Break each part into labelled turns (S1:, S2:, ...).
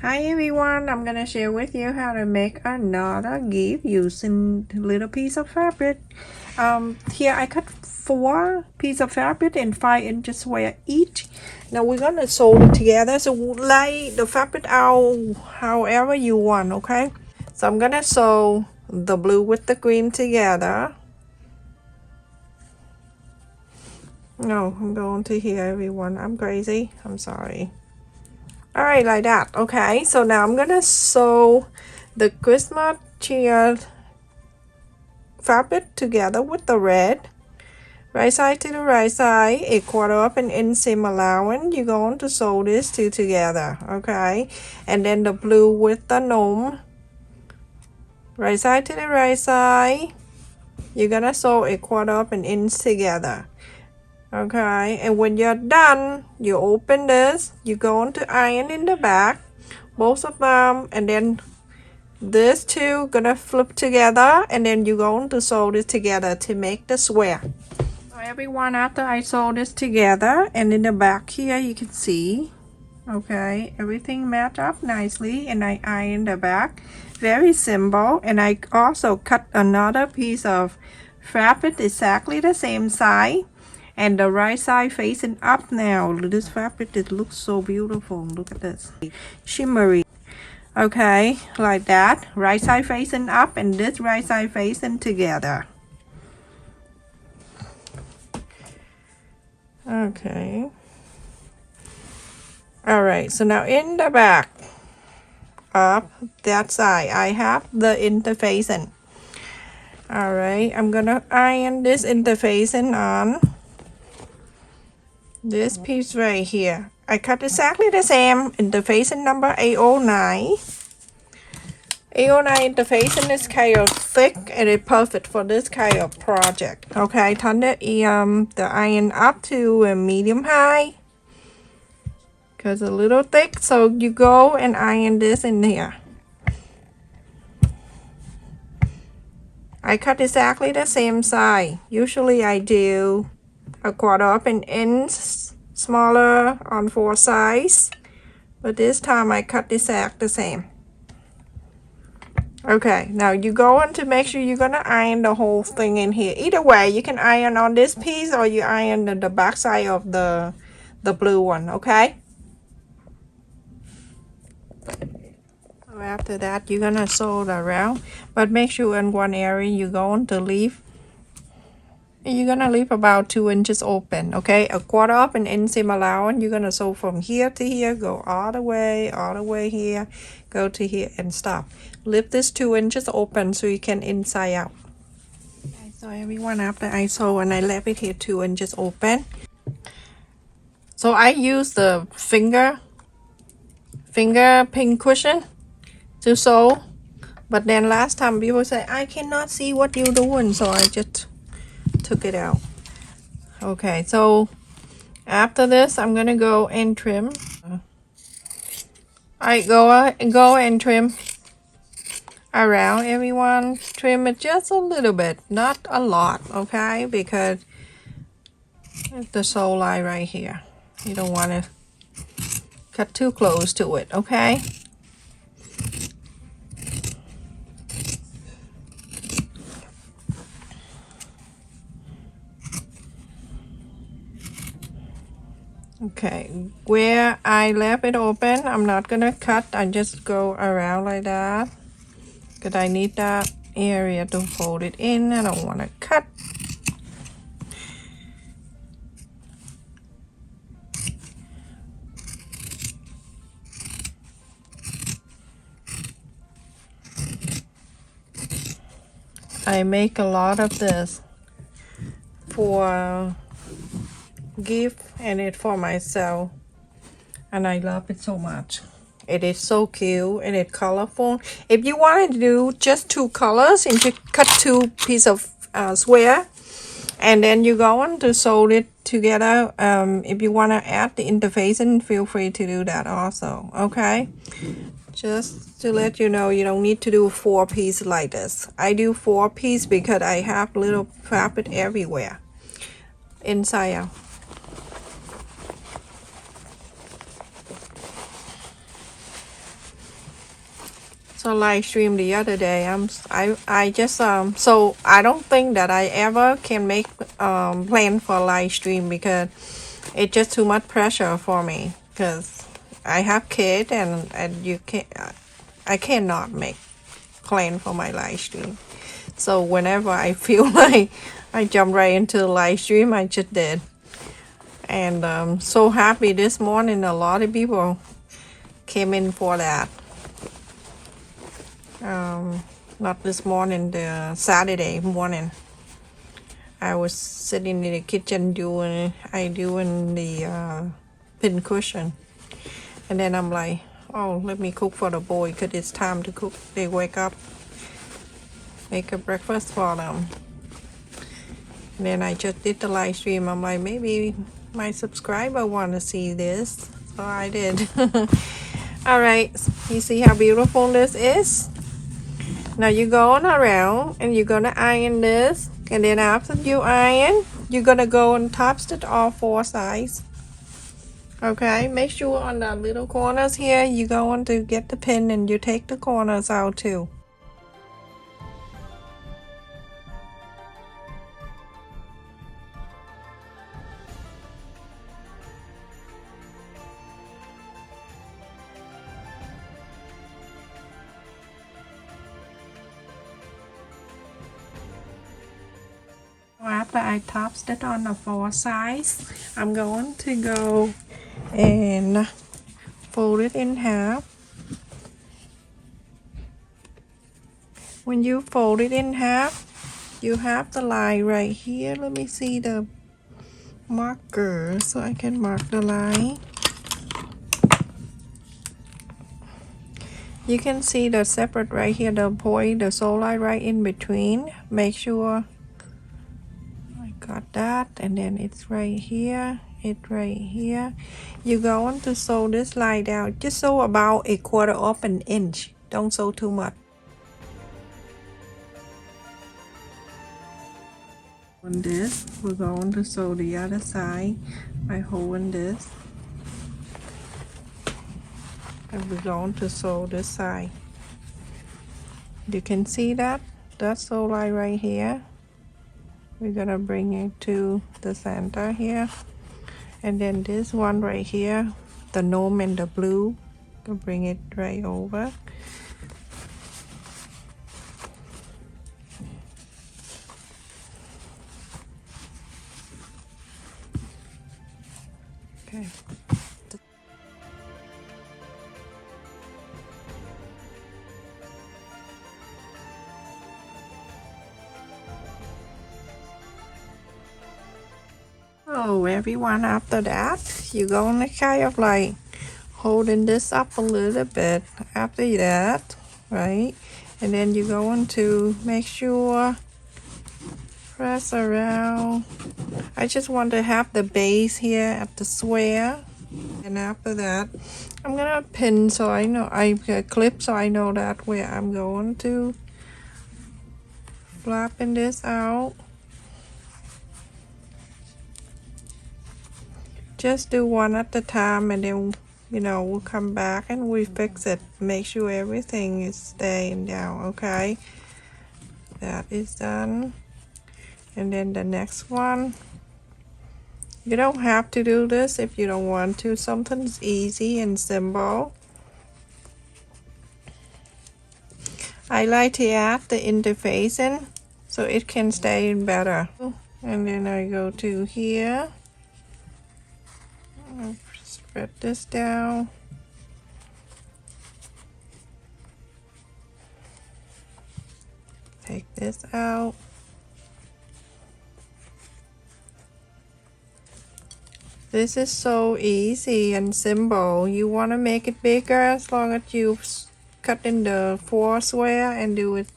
S1: Hi everyone, I'm gonna share with you how to make another gift using a little piece of fabric. Here I cut 4 pieces of fabric and 5 inches square each. Now we're gonna sew it together, so lay the fabric out however you want, okay? So I'm gonna sew the blue with the green together. No, I'm going to here everyone, I'm crazy, I'm sorry. Alright, like that. Okay, so now I'm gonna sew the Christmas cheer fabric together with the red. Right side to the right side, a quarter up and inch seam allowance. You're going to sew these two together, okay? And then the blue with the gnome. Right side to the right side. You're gonna sew a quarter up and inch together. Okay, and when you're done, you open this, you're going to iron in the back, both of them, and then these two gonna flip together, and then you're going to sew this together to make the square. So everyone, after I sew this together, and in the back here you can see, okay, everything match up nicely, and I iron the back, very simple. And I also cut another piece of fabric exactly the same size, and the right side facing up. Now this fabric, it looks so beautiful. Look at this, shimmery. Okay, like that, right side facing up and this right side facing together. Okay, all right, so now in the back of that side I have the interfacing. All right, I'm gonna iron this interfacing on this piece right here. I cut exactly the same interfacing number 809. 809 interfacing is kind of thick and it's perfect for this kind of project. Okay, turn the iron up to a medium high because a little thick, so you go and iron this in here. I cut exactly the same size. Usually I do a quarter up an inch smaller on 4 sides, but this time I cut exact the same. Okay, now you go on to make sure you're gonna iron the whole thing in here. Either way, you can iron on this piece or you iron the back side of the blue one, okay? So after that, you're gonna sew it around, but make sure in one area you're going to leave. You're gonna leave about 2 inches open, okay? A quarter up and inch seam allowance. You're gonna sew from here to here, go all the way here, go to here and stop. Leave this 2 inches open so you can inside out. Okay, so everyone, after I sew and I left it here 2 inches open. So I use the finger pin cushion to sew, but then last time people say I cannot see what you're doing, so I just took it out. Okay, so after this I'm gonna go and trim. I go and trim around, everyone. Trim it just a little bit, not a lot, okay? Because the sew line right here, you don't want to cut too close to it, okay? Okay, where I left it open, I'm not gonna cut. I just go around like that because I need that area to fold it in. I don't want to cut. I make a lot of this for gift and it for myself, and I love it so much. It is so cute and it's colorful. If you want to do just 2 colors and you cut 2 pieces of square, and then you go on to sew it together. If you want to add the interfacing, feel free to do that also, okay? Just to let you know, you don't need to do 4 pieces like this. I do 4 pieces because I have little fabric everywhere inside out. So live stream the other day. I just so I don't think that I ever can make plan for live stream because it's just too much pressure for me because I have kids and you can't I cannot make plan for my live stream. So whenever I feel like I jump right into the live stream, I just did. And so happy this morning. A lot of people came in for that. Not this morning, the Saturday morning. I was sitting in the kitchen doing the pin cushion. And then I'm like, oh, let me cook for the boy because it's time to cook. They wake up, make a breakfast for them. And then I just did the live stream. I'm like, maybe my subscriber want to see this. So I did. All right, you see how beautiful this is? Now you're going around and you're gonna iron this, and then after you iron, you're gonna go and top stitch all 4 sides. Okay, make sure on the little corners here, you're going to get the pin and you take the corners out too. After I top stitch on the 4 sides, I'm going to go and fold it in half. When you fold it in half, you have the line right here. Let me see the marker so I can mark the line. You can see the separate right here, the point, the sew line right in between. Make sure I got that, and then it's right here, it's right here. You're going to sew this line down. Just sew about 1/4 of an inch. Don't sew too much. On this, we're going to sew the other side by holding this. And we're going to sew this side. You can see that sew line right here. We're gonna bring it to the center here, and then this one right here, the gnome and the blue, to bring it right over. Okay. So everyone, after that, you're gonna kind of like holding this up a little bit after that, right? And then you're going to make sure press around. I just want to have the base here at the square, and after that I'm gonna pin so I know I clip so I know that where I'm going to flapping this out. Just do one at a time, and then we'll come back and we fix it. Make sure everything is staying down. Okay, that is done. And then the next one, you don't have to do this if you don't want to. Something's easy and simple. I like to add the interfacing so it can stay in better. And then I go to here, I'll spread this down. Take this out. This is so easy and simple. You want to make it bigger, as long as you cut in the 4 square and do it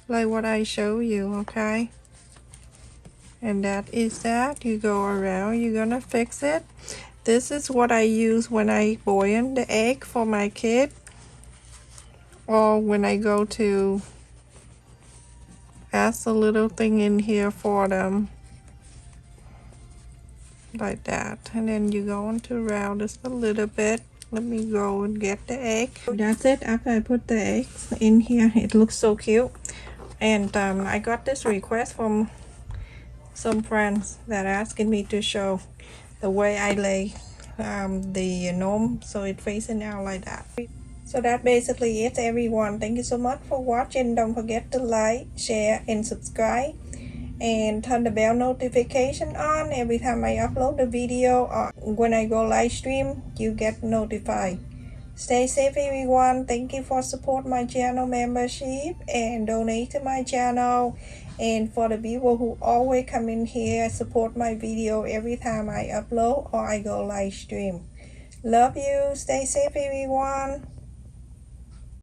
S1: like what I show you, okay? And that is that. You go around, you're gonna fix it. This is what I use when I boil the egg for my kid, or when I go to add a little thing in here for them, like that. And then you're going to round this a little bit. Let me go and get the egg. That's it. After I put the eggs in here, it looks so cute. And I got this request from some friends that asking me to show the way I lay the gnome so it facing out like that. So that basically it, everyone. Thank you so much for watching. Don't forget to like, share, and subscribe, and turn the bell notification on. Every time I upload the video or when I go live stream, you get notified. Stay safe, everyone. Thank you for support my channel membership and donate to my channel. And for the people who always come in here, support my video every time I upload or I go live stream. Love you. Stay safe, everyone.